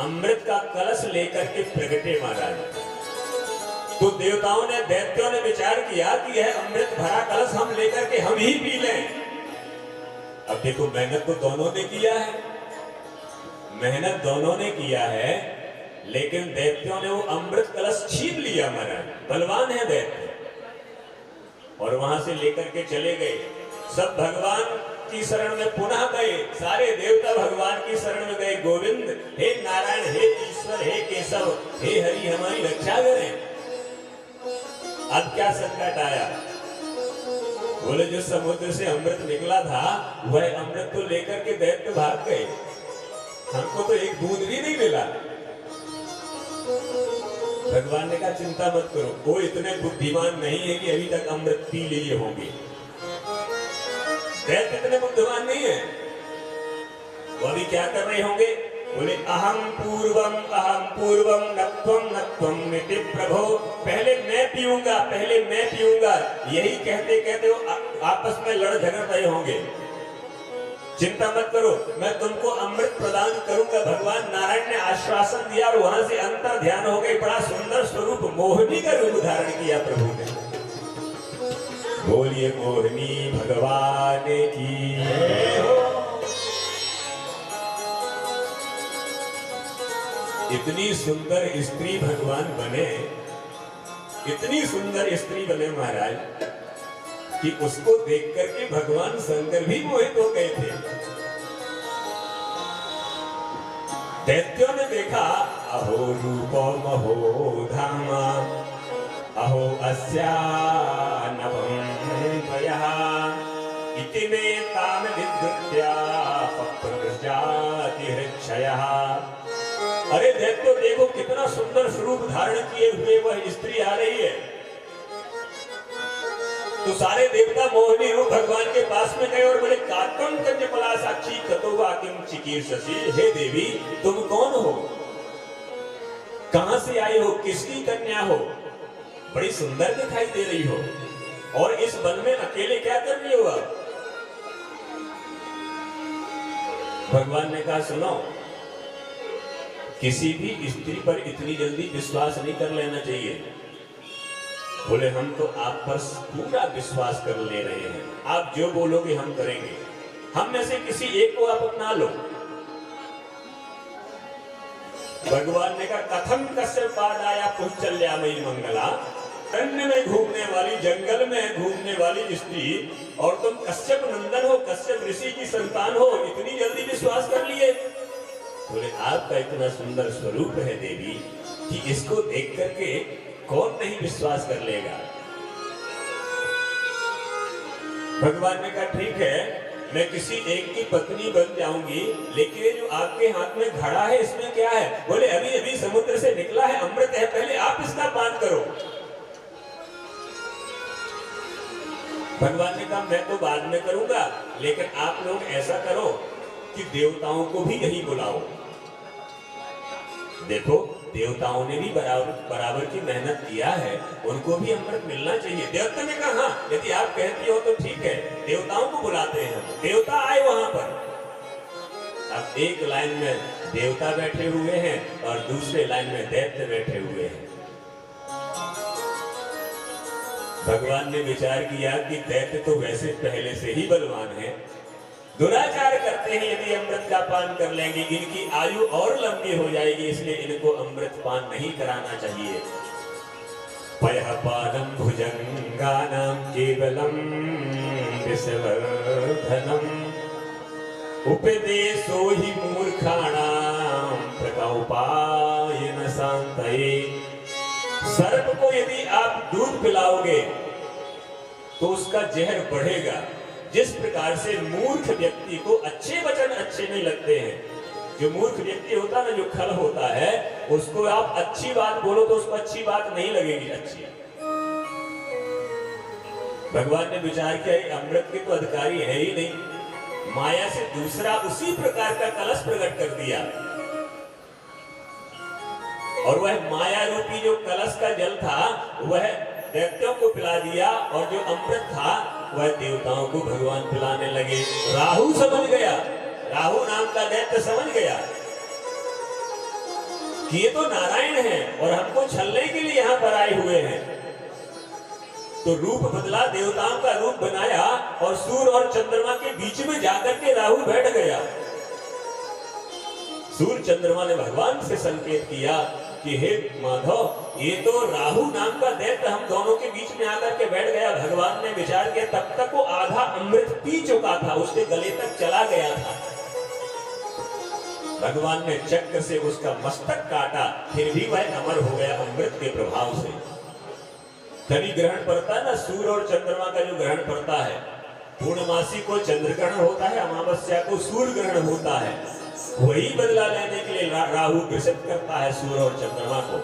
अमृत का कलश लेकर के प्रगटे महाराज। तो देवताओं ने दैत्यों ने विचार किया कि यह अमृत भरा कलश हम लेकर के हम ही पी लें। अब देखो मेहनत तो दोनों ने किया है, मेहनत दोनों ने किया है, लेकिन दैत्यों ने वो अमृत कलश छीन लिया महाराज। बलवान है दैत्य। और वहां से लेकर के चले गए। सब भगवान की शरण में पुनः गए। सारे देवता भगवान की शरण में गए। गोविंद, हे नारायण, हे ईश्वर, हे केशव, हे हरि, हमारी रक्षा करें। अब क्या संकट आया? बोले जो समुद्र से अमृत निकला था वह अमृत तो लेकर के दैत्य भाग गए, हमको तो एक बूंद भी नहीं मिला। भगवान ने कहा चिंता मत करो, वो इतने बुद्धिमान नहीं है कि अभी तक अमृत पी लिए होंगे। दैत्य इतने बुद्धिमान नहीं है। वो अभी क्या कर रहे होंगे? बोले अहम पूर्वम नत्वम मिति प्रभो। पहले मैं पीऊंगा, पहले मैं पीऊंगा, यही कहते कहते वो आपस में लड़ झगड़ रहे होंगे। चिंता मत करो, मैं तुमको अमृत प्रदान करूंगा। भगवान नारायण ने आश्वासन दिया और वहां से अंतर ध्यान हो गई। बड़ा सुंदर स्वरूप मोहिनी का रूप धारण किया प्रभु ने। बोलिए मोहिनी भगवान की। इतनी सुंदर स्त्री भगवान बने, इतनी सुंदर स्त्री बने महाराज कि उसको देख करके भगवान शंकर भी मोहित हो गए थे। दैत्यों ने देखा, अहो रूपो महो धामा, अहो अस्या नवं त्वयः, इति मे ताम विद्युत्या पप्रजाति हृक्षयः। अरे दैत्यो देखो कितना सुंदर स्वरूप धारण किए हुए वह स्त्री आ रही है। तो सारे देवता मोहिनी रूप भगवान के पास में गए और बोले कातम कंजपला साक्षी कतोवा किम चिकीर्षसि। हे देवी तुम कौन हो, कहां से आई हो, किसकी कन्या हो? बड़ी सुंदर दिखाई दे रही हो और इस वन में अकेले क्या कर रही हो आप? भगवान ने कहा सुनो, किसी भी स्त्री पर इतनी जल्दी विश्वास नहीं कर लेना चाहिए। बोले हम तो आप पर पूरा विश्वास कर ले रहे हैं, आप जो बोलोगे हम करेंगे। हम में से किसी एक को आप अपना लो। भगवान ने कहा कथम कश्यप पादाया पुष्चल्यामयी मंगला। अरण्य में घूमने वाली, जंगल में घूमने वाली स्त्री और तुम कश्यप नंदन हो, कश्यप ऋषि की संतान हो, इतनी जल्दी विश्वास कर लिए? बोले आपका इतना सुंदर स्वरूप है देवी कि इसको देख करके कौन नहीं विश्वास कर लेगा। भगवान ने कहा ठीक है, मैं किसी एक की पत्नी बन जाऊंगी, लेकिन ये जो आपके हाथ में घड़ा है इसमें क्या है? बोले अभी अभी समुद्र से निकला है, अमृत है, पहले आप इसका पान करो। भगवान ने कहा मैं तो बाद में करूंगा, लेकिन आप लोग ऐसा करो कि देवताओं को भी यही बुलाओ। देखो देवताओं ने भी बराबर की मेहनत किया है, उनको भी अमृत मिलना चाहिए। देवता ने कहा हाँ यदि आप कहती हो तो ठीक है, देवताओं को बुलाते हैं हम। देवता आए वहां पर। अब एक लाइन में देवता बैठे हुए हैं और दूसरे लाइन में दैत्य बैठे हुए हैं। भगवान ने विचार किया कि दैत्य तो वैसे पहले से ही बलवान है, दुराचार करते हैं, यदि अमृत का पान कर लेंगे इनकी आयु और लंबी हो जाएगी, इसलिए इनको अमृत पान नहीं कराना चाहिए। पयः पानम भुजंगानां केवलम विषवर्धनम, उपदेशो हि मूर्खाणां प्रकोपायन शान्तये। सर्प को यदि आप दूध पिलाओगे तो उसका जहर बढ़ेगा। जिस प्रकार से मूर्ख व्यक्ति को अच्छे वचन अच्छे नहीं लगते हैं, जो मूर्ख व्यक्ति होता है ना, जो खल होता है, उसको आप अच्छी बात बोलो तो उसको अच्छी बात नहीं लगेगी अच्छी। भगवान ने विचार किया अमृत के तो अधिकारी है ही नहीं, माया से दूसरा उसी प्रकार का कलश प्रकट कर दिया, और वह माया रूपी जो कलश का जल था वह दैत्यों को पिला दिया, और जो अमृत था वह देवताओं को भगवान पिलाने लगे। राहु समझ गया, राहु नाम का दैत्य समझ गया कि ये तो नारायण है और हमको छलने के लिए यहाँ पर आए हुए हैं। तो रूप बदला, देवताओं का रूप बनाया, और सूर्य और चंद्रमा के बीच में जाकर के राहु बैठ गया। सूर्य चंद्रमा ने भगवान से संकेत किया कि हे माधव, ये तो राहु नाम का दैत्य हम दोनों के बीच में आकर के बैठ गया। भगवान ने विचार किया, तब तक वो आधा अमृत पी चुका था, उसके गले तक चला गया था। भगवान ने चक्र से उसका मस्तक काटा, फिर भी वह अमर हो गया अमृत के प्रभाव से। तभी ग्रहण पड़ता है ना, सूर्य और चंद्रमा का जो ग्रहण पड़ता है, पूर्णमासी को चंद्र ग्रहण होता है, अमावस्या को सूर्य ग्रहण होता है। वही बदला लेने के लिए राहु ग्रसित करता है सूर्य और चंद्रमा को।